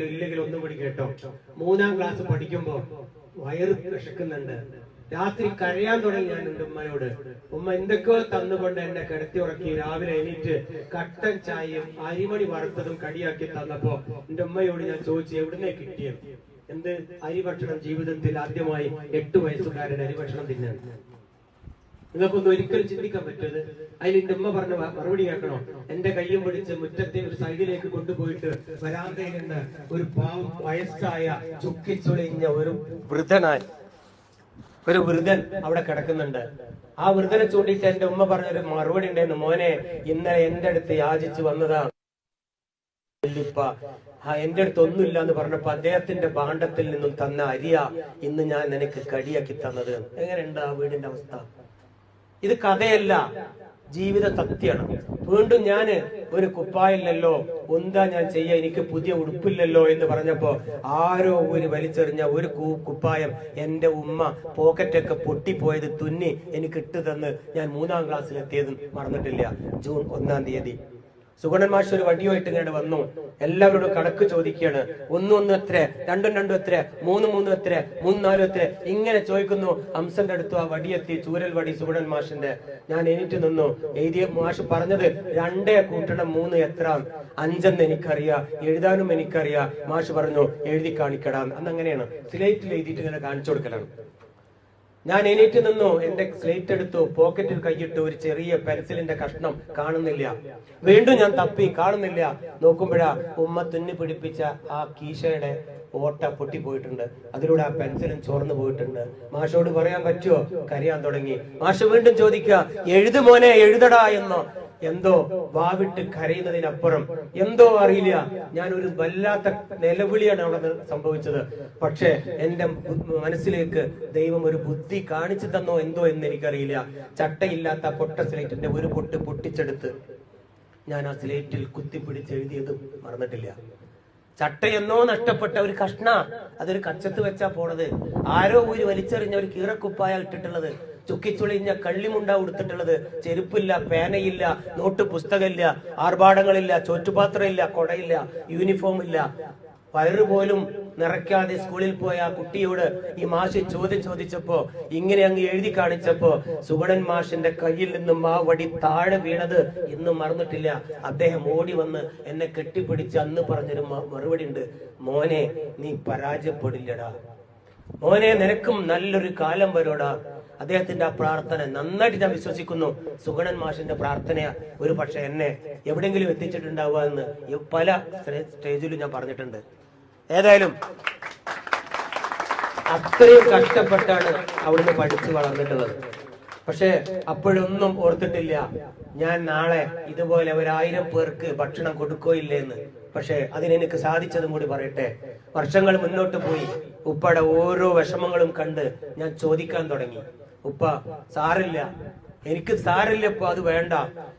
ഇല്ലെങ്കിൽ ഒന്നും കൂടി കേട്ടോ. 3ാം ക്ലാസ് പഠിക്കുമ്പോ വയറ് വിശക്കുന്നുണ്ട്. രാത്രി കരയാൻ തുടങ്ങി. ഞാൻ എന്റെ ഉമ്മയോട്, ഉമ്മ എന്തൊക്കെയോ തന്നുകൊണ്ട് എന്നെ കിടത്തി ഉറക്കി. രാവിലെ എണീറ്റ് കട്ടൻ ചായയും അരിമണി വറുത്തതും കടിയാക്കി തന്നപ്പോ എന്റെ ഉമ്മയോട് ഞാൻ ചോദിച്ചു, എവിടുന്നേ കിട്ടിയത്? എന്ത് അരിഭക്ഷണം? ജീവിതത്തിൽ ആദ്യമായി 8 വയസ്സുകാരൻ അരിഭക്ഷണം തിന്നാൻ. നിങ്ങൾക്കൊന്നും ഒരിക്കലും ചിന്തിക്കാൻ പറ്റരുത്. അതിൽ എന്റെ ഉമ്മ പറഞ്ഞ മറുപടി കേൾക്കണോ? എന്റെ കയ്യും പിടിച്ച് മുറ്റത്തെ ഒരു സൈഡിലേക്ക് കൊണ്ടുപോയിട്ട് വരാന്തയിൽ നിന്ന് ഒരു പാവം വയസ്സായ ചുക്കിച്ചുളിഞ്ഞ ഒരു വൃദ്ധൻ അവിടെ കിടക്കുന്നുണ്ട്. ആ വൃദ്ധനെ ചൂണ്ടിയിട്ട് എന്റെ ഉമ്മ പറഞ്ഞൊരു മറുപടി ഉണ്ടായിരുന്നു, മോനെ ഇന്നലെ എന്റെ അടുത്ത് യാചിച്ചു വന്നതാ എന്റെ അടുത്ത് ഒന്നുമില്ല എന്ന് പറഞ്ഞപ്പോ അദ്ദേഹത്തിന്റെ ഭാണ്ഡത്തിൽ നിന്നും തന്ന അരിയ ഇന്ന് ഞാൻ നിനക്ക് കടിയാക്കി തന്നത്. എങ്ങനെയുണ്ട് ആ വീടിന്റെ അവസ്ഥ? ഇത് കഥയല്ല, ജീവിത സത്യമാണ്. വീണ്ടും ഞാന് ഒരു കുപ്പായില്ലല്ലോ, എന്താ ഞാൻ ചെയ്യാ, എനിക്ക് പുതിയ ഉടുപ്പില്ലല്ലോ എന്ന് പറഞ്ഞപ്പോ ആരോ ഒരു വലിച്ചെറിഞ്ഞ ഒരു കുപ്പായം എന്റെ ഉമ്മ പോക്കറ്റൊക്കെ പൊട്ടിപ്പോയത് തുന്നി എനിക്ക് ഇട്ടു തന്ന് ഞാൻ 3ാം ക്ലാസ്സിലെത്തിയതും മറന്നിട്ടില്ല. ജൂൺ 1-ാം തീയതി സുഗണൻ മാഷ് ഒരു വടിയുമായിട്ട് ഇങ്ങനെ വന്നു. എല്ലാവരോടും കണക്ക് ചോദിക്കുകയാണ്. 1 എത്ര, 2 എത്ര, 3 എത്ര, 3 എത്ര, ഇങ്ങനെ ചോദിക്കുന്നു. ഹംസന്റെ അടുത്ത് ആ വടിയെത്തി, ചൂരൽ വടി സുഗണൻ മാഷിന്റെ. ഞാൻ എണീറ്റ് നിന്നു. എഴുതിയ മാഷ് പറഞ്ഞത് 2 കൂട്ടണം 3 എത്ര, 5 എനിക്കറിയാം, എഴുതാനും എനിക്കറിയാം. മാഷ് പറഞ്ഞു എഴുതി കാണിക്കടാ. അന്നങ്ങനെയാണ് സ്ലേറ്റിൽ എഴുതിയിട്ട് ഇങ്ങനെ കാണിച്ചു കൊടുക്കലാണ്. ഞാൻ എണീറ്റ് നിന്നു. എന്റെ സ്ലേറ്റ് എടുത്തു, പോക്കറ്റിൽ കൈയിട്ട് ഒരു ചെറിയ പെൻസിലിന്റെ കഷ്ണം കാണുന്നില്ല. വീണ്ടും ഞാൻ തപ്പി, കാണുന്നില്ല. നോക്കുമ്പോഴാ ഉമ്മ തുന്നി പിടിപ്പിച്ച ആ കീശയുടെ ഓട്ട പൊട്ടിപ്പോയിട്ടുണ്ട്. അതിലൂടെ ആ പെൻസിലും ചോർന്നു പോയിട്ടുണ്ട്. മാഷോട് പറയാൻ പറ്റുമോ? കരയാൻ തുടങ്ങി. മാഷ് വീണ്ടും ചോദിക്കുക, എഴുതു മോനെ, എഴുതടാ എന്നോ. എന്തോ വാവിട്ട് കരയുന്നതിനപ്പുറം എന്തോ അറിയില്ല. ഞാൻ ഒരു വല്ലാത്ത നിലവിളിയാണ് അവിടെ സംഭവിച്ചത്. പക്ഷെ എന്റെ മനസ്സിലേക്ക് ദൈവം ഒരു ബുദ്ധി കാണിച്ചു തന്നോ എന്തോ എന്ന് എനിക്കറിയില്ല. ചട്ടയില്ലാത്ത പൊട്ട സ്ലേറ്റിന്റെ ഒരു പൊട്ട് പൊട്ടിച്ചെടുത്ത് ഞാൻ ആ സ്ലേറ്റിൽ കുത്തിപ്പിടിച്ച് എഴുതിയതും മറന്നിട്ടില്ല. ചട്ടയെന്നോ നഷ്ടപ്പെട്ട ഒരു കഷ്ണ, അതൊരു കച്ചത്ത് വെച്ചാ പോണത്. ആരോ ഒരു വലിച്ചെറിഞ്ഞ ഒരു കീറക്കുപ്പായ ഇട്ടിട്ടുള്ളത്, ചുക്കിച്ചുളിഞ്ഞ കള്ളിമുണ്ട ഉടുത്തിട്ടുള്ളത്, ചെരുപ്പില്ല, പേനയില്ല, നോട്ട് പുസ്തകമില്ല, ആർഭാടങ്ങളില്ല, ചോറ്റുപാത്രമില്ല, കൊടയില്ല, യൂണിഫോം ഇല്ല. വയറ് പോലും നിറയ്ക്കാതെ സ്കൂളിൽ പോയ ആ കുട്ടിയോട് ഈ മാഷ് ചോദ്യം ചോദിച്ചപ്പോ ഇങ്ങനെ അങ്ങ് എഴുതി കാണിച്ചപ്പോ സുഗണൻ മാഷിന്റെ കയ്യിൽ നിന്നും ആ വടി താഴെ വീണത് ഇന്നും മറന്നിട്ടില്ല. അദ്ദേഹം ഓടി വന്ന് എന്നെ കെട്ടിപ്പിടിച്ച് അന്ന് പറഞ്ഞൊരു മറുപടി ഉണ്ട്, മോനെ നീ പരാജയപ്പെടില്ലടാ, മോനെ നിനക്കും നല്ലൊരു കാലം വരോടാ. അദ്ദേഹത്തിന്റെ ആ പ്രാർത്ഥന നന്നായിട്ട് ഞാൻ വിശ്വസിക്കുന്നു. സുഗണൻ മാഷിന്റെ പ്രാർത്ഥന ഒരു പക്ഷെ എന്നെ എവിടെയെങ്കിലും എത്തിച്ചിട്ടുണ്ടാവുക എന്ന് പല സ്റ്റേജിലും ഞാൻ പറഞ്ഞിട്ടുണ്ട്. ഏതായാലും അത്രയും കഷ്ടപ്പെട്ടാണ് അവിടുന്ന് പഠിച്ചു വളർന്നിട്ടുള്ളത്. പക്ഷെ അപ്പോഴൊന്നും ഓർത്തിട്ടില്ല ഞാൻ നാളെ ഇതുപോലെ 1000 പേർക്ക് ഭക്ഷണം കൊടുക്കുകയില്ലെന്ന്. പക്ഷെ അതിനെനിക്ക് സാധിച്ചതും കൂടി പറയട്ടെ. വർഷങ്ങൾ മുന്നോട്ട് പോയി ഉപ്പയുടെ ഓരോ വിഷമങ്ങളും കണ്ട് ഞാൻ ചോദിക്കാൻ തുടങ്ങി, ഉപ്പ സാറില്ല, എനിക്ക് സാറില്ല ഇപ്പൊ, അത് വേണ്ട,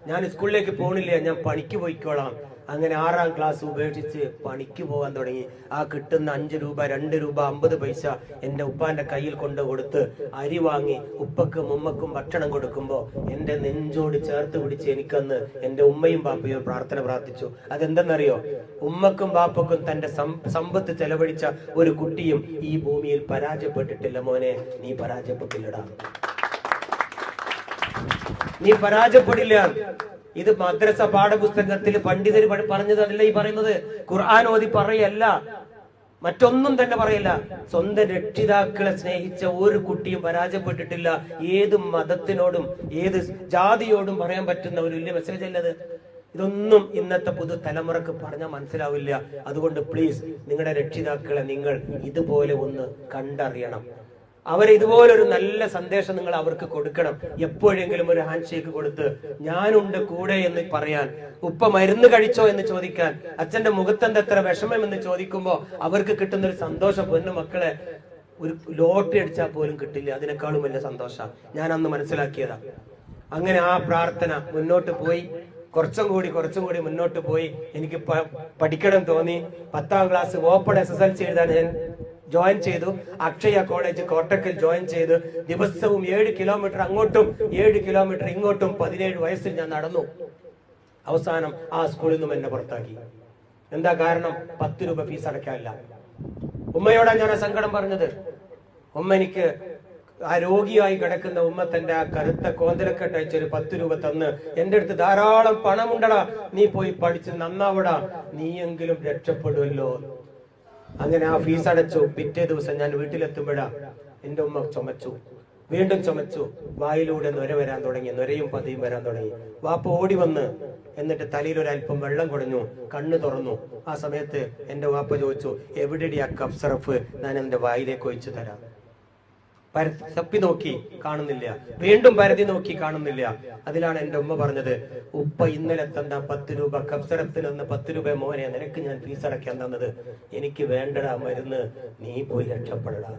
ഞാൻ സ്കൂളിലേക്ക് പോണില്ല, ഞാൻ പണിക്ക് പോയിക്കോളാം. അങ്ങനെ 6ാം ക്ലാസ് ഉപേക്ഷിച്ച് പണിക്ക് പോകാൻ തുടങ്ങി. ആ കിട്ടുന്ന 5 രൂപ, 2 രൂപ 50 പൈസ എന്റെ ഉപ്പാന്റെ കയ്യിൽ കൊണ്ട് കൊടുത്ത് അരി വാങ്ങി ഉപ്പക്കും ഉമ്മക്കും ഭക്ഷണം കൊടുക്കുമ്പോ എന്റെ നെഞ്ചോട് ചേർത്ത് പിടിച്ച് എനിക്കന്ന് എന്റെ ഉമ്മയും ബാപ്പയും പ്രാർത്ഥന പ്രാർത്ഥിച്ചു. അതെന്തെന്നറിയോ? ഉമ്മക്കും ബാപ്പക്കും തന്റെ സമ്പത്ത് ചെലവഴിച്ച ഒരു കുട്ടിയും ഈ ഭൂമിയിൽ പരാജയപ്പെട്ടിട്ടില്ല മോനെ, നീ പരാജയപ്പെട്ടില്ലടാ, നീ പരാജയപ്പെടില്ല. ഇത് മദ്രസ പാഠപുസ്തകത്തിൽ പണ്ഡിതർ പറഞ്ഞതല്ല ഈ പറയുന്നത്. ഖുർആൻ ഓതി പറയല്ല, മറ്റൊന്നും തന്നെ പറയല്ല. സ്വന്തം രക്ഷിതാക്കളെ സ്നേഹിച്ച ഒരു കുട്ടിയും പരാജയപ്പെട്ടിട്ടില്ല. ഏത് മതത്തിനോടും ഏത് ജാതിയോടും പറയാൻ പറ്റുന്ന ഒരു വലിയ മെസ്സേജ് അല്ലത്. ഇതൊന്നും ഇന്നത്തെ പുതു തലമുറക്ക് പറഞ്ഞാൽ മനസ്സിലാവില്ല. അതുകൊണ്ട് പ്ലീസ് നിങ്ങളുടെ രക്ഷിതാക്കളെ നിങ്ങൾ ഇതുപോലെ ഒന്ന് കണ്ടറിയണം. അവരെ ഇതുപോലൊരു നല്ല സന്ദേശം നിങ്ങൾ അവർക്ക് കൊടുക്കണം. എപ്പോഴെങ്കിലും ഒരു ഹാൻഡ് ഷേക്ക് കൊടുത്ത് ഞാനുണ്ട് കൂടെ എന്ന് പറയാൻ, ഉപ്പ മരുന്ന് കഴിച്ചോ എന്ന് ചോദിക്കാൻ, അച്ഛന്റെ മുഖത്തെന്ത് എത്ര വിഷമം എന്ന് ചോദിക്കുമ്പോ അവർക്ക് കിട്ടുന്ന ഒരു സന്തോഷം പൊന്നു മക്കളെ ഒരു ലോട്ടറി അടിച്ചാൽ പോലും കിട്ടില്ല. അതിനേക്കാളും വലിയ സന്തോഷം ഞാൻ അന്ന് മനസ്സിലാക്കിയതാ. അങ്ങനെ ആ പ്രാർത്ഥന മുന്നോട്ട് പോയി. കുറച്ചും കൂടി മുന്നോട്ട് പോയി. എനിക്ക് പഠിക്കണം തോന്നി. 10ാം ക്ലാസ് ഓപ്പൺ SSLC എഴുതാൻ ഞാൻ ജോയിൻ ചെയ്തു. അക്ഷയ കോളേജ് കോട്ടക്കൽ ജോയിൻ ചെയ്ത് ദിവസവും 7 കിലോമീറ്റർ അങ്ങോട്ടും 7 കിലോമീറ്റർ ഇങ്ങോട്ടും 17 വയസ്സിൽ ഞാൻ നടന്നു. അവസാനം ആ സ്കൂളിൽ നിന്നും എന്നെ പുറത്താക്കി. എന്താ കാരണം? 10 രൂപ ഫീസ് അടയ്ക്കാനില്ല. ഉമ്മയോടാ ഞാൻ ആ സങ്കടം പറഞ്ഞത്. ഉമ്മ എനിക്ക് ആ രോഗിയായി കിടക്കുന്ന ഉമ്മ തന്റെ ആ കറുത്ത കോന്തലക്കെട്ട് അയച്ചൊരു 10 രൂപ തന്ന്, എന്റെ അടുത്ത് ധാരാളം പണമുണ്ടടാ, നീ പോയി പഠിച്ച് നന്നാവടാ, നീയെങ്കിലും രക്ഷപ്പെടുമല്ലോ. അങ്ങനെ ആ ഫീസ് അടച്ചു. പിറ്റേ ദിവസം ഞാൻ വീട്ടിലെത്തുമ്പോഴാ എന്റെ ഉമ്മ ചുമച്ചു, വീണ്ടും ചുമച്ചു. വായിലൂടെ നൊര വരാൻ തുടങ്ങി, നൊരയും പതിയും വരാൻ തുടങ്ങി. വാപ്പ ഓടി വന്ന് എന്നിട്ട് തലയിൽ ഒരല്പം വെള്ളം കുടഞ്ഞു, കണ്ണ് തുറന്നു. ആ സമയത്ത് എന്റെ വാപ്പ ചോദിച്ചു, എവിടെടി ആ കഫ് സിറപ്പ്, ഞാൻ എന്റെ വായിലേക്ക് ഒഴിച്ചു തരാം. തപ്പി നോക്കി, കാണുന്നില്ല. വീണ്ടും പരതി നോക്കി, കാണുന്നില്ല. അതിലാണ് എന്റെ ഉമ്മ പറഞ്ഞത്, ഉപ്പ ഇന്നലെ തന്ന 10 രൂപ കഫ് സിറപ്പിന് തന്ന 10 രൂപ മോനെ, നിനക്ക് ഞാൻ ഫീസ് അടയ്ക്കാൻ തന്നത്, എനിക്ക് വേണ്ടടാ മരുന്ന്, നീ പോയി രക്ഷപ്പെടടാ.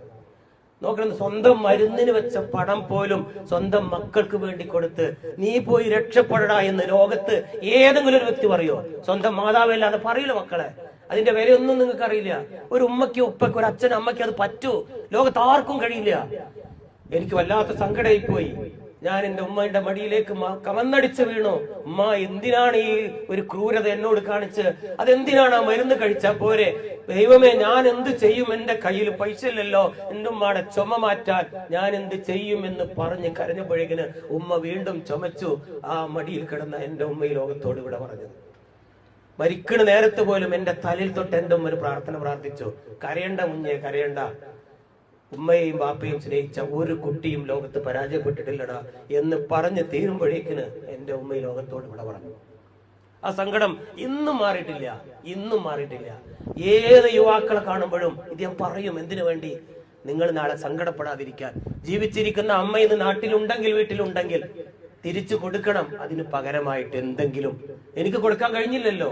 നോക്കണം, സ്വന്തം മരുന്നിന് വെച്ച പണം പോലും സ്വന്തം മക്കൾക്ക് വേണ്ടി കൊടുത്ത് നീ പോയി രക്ഷപ്പെടടാ എന്ന് ലോകത്ത് ഏതെങ്കിലും ഒരു വ്യക്തി പറയോ? സ്വന്തം മാതാവല്ലാതെ പറയില്ല മക്കളെ. അതിന്റെ വിലയൊന്നും നിങ്ങൾക്ക് അറിയില്ല. ഒരു ഉമ്മയ്ക്ക് ഉപ്പയ്ക്ക് ഒരു അച്ഛനും അമ്മയ്ക്ക് അത് പറ്റൂ? ലോകത്ത് ആർക്കും കഴിയില്ല. എനിക്ക് വല്ലാത്ത സങ്കടമായി പോയി. ഞാൻ എന്റെ ഉമ്മയുടെ മടിയിലേക്ക് കമന്നടിച്ച് വീണു. ഉമ്മ, എന്തിനാണ് ഈ ഒരു ക്രൂരത എന്നോട് കാണിച്ച്? അതെന്തിനാണ്? ആ മരുന്ന് കഴിച്ചാ പോരെ? ദൈവമേ, ഞാൻ എന്ത് ചെയ്യും? എന്റെ കയ്യിൽ പൈസ ഇല്ലല്ലോ, എന്റെ ഉമ്മയുടെ ചുമ മാറ്റാൻ ഞാൻ എന്ത് ചെയ്യും എന്ന് പറഞ്ഞ് കരഞ്ഞപ്പോഴേക്കിന് ഉമ്മ വീണ്ടും ചുമച്ചു. ആ മടിയിൽ കിടന്ന എന്റെ ഉമ്മ ഈ ലോകത്തോട് ഇവിടെ പറഞ്ഞത്. മരിക്കണ നേരത്ത് പോലും എന്റെ തലയിൽ തൊട്ട് എന്റെ ഉമ്മ ഒരു പ്രാർത്ഥന പ്രാർത്ഥിച്ചു, കരയണ്ട കുഞ്ഞെ, കരയണ്ട. ഉമ്മയെയും ബാപ്പയും സ്നേഹിച്ച ഒരു കുട്ടിയും ലോകത്ത് പരാജയപ്പെട്ടിട്ടില്ലടാ എന്ന് പറഞ്ഞ് തീരുമ്പോഴേക്കിന് എന്റെ ഉമ്മ ഈ ലോകത്തോട് ഇവിടെ പറഞ്ഞു. ആ സങ്കടം ഇന്നും മാറിയിട്ടില്ല, ഇന്നും മാറിയിട്ടില്ല. ഏത് യുവാക്കളെ കാണുമ്പോഴും ഇത് ഞാൻ പറയും. എന്തിനു വേണ്ടി? നിങ്ങൾ നാളെ സങ്കടപ്പെടാതിരിക്കാൻ. ജീവിച്ചിരിക്കുന്ന അമ്മ ഇന്ന് നാട്ടിലുണ്ടെങ്കിൽ, വീട്ടിലുണ്ടെങ്കിൽ തിരിച്ചു കൊടുക്കണം. അതിന് പകരമായിട്ട് എന്തെങ്കിലും എനിക്ക് കൊടുക്കാൻ കഴിഞ്ഞില്ലല്ലോ.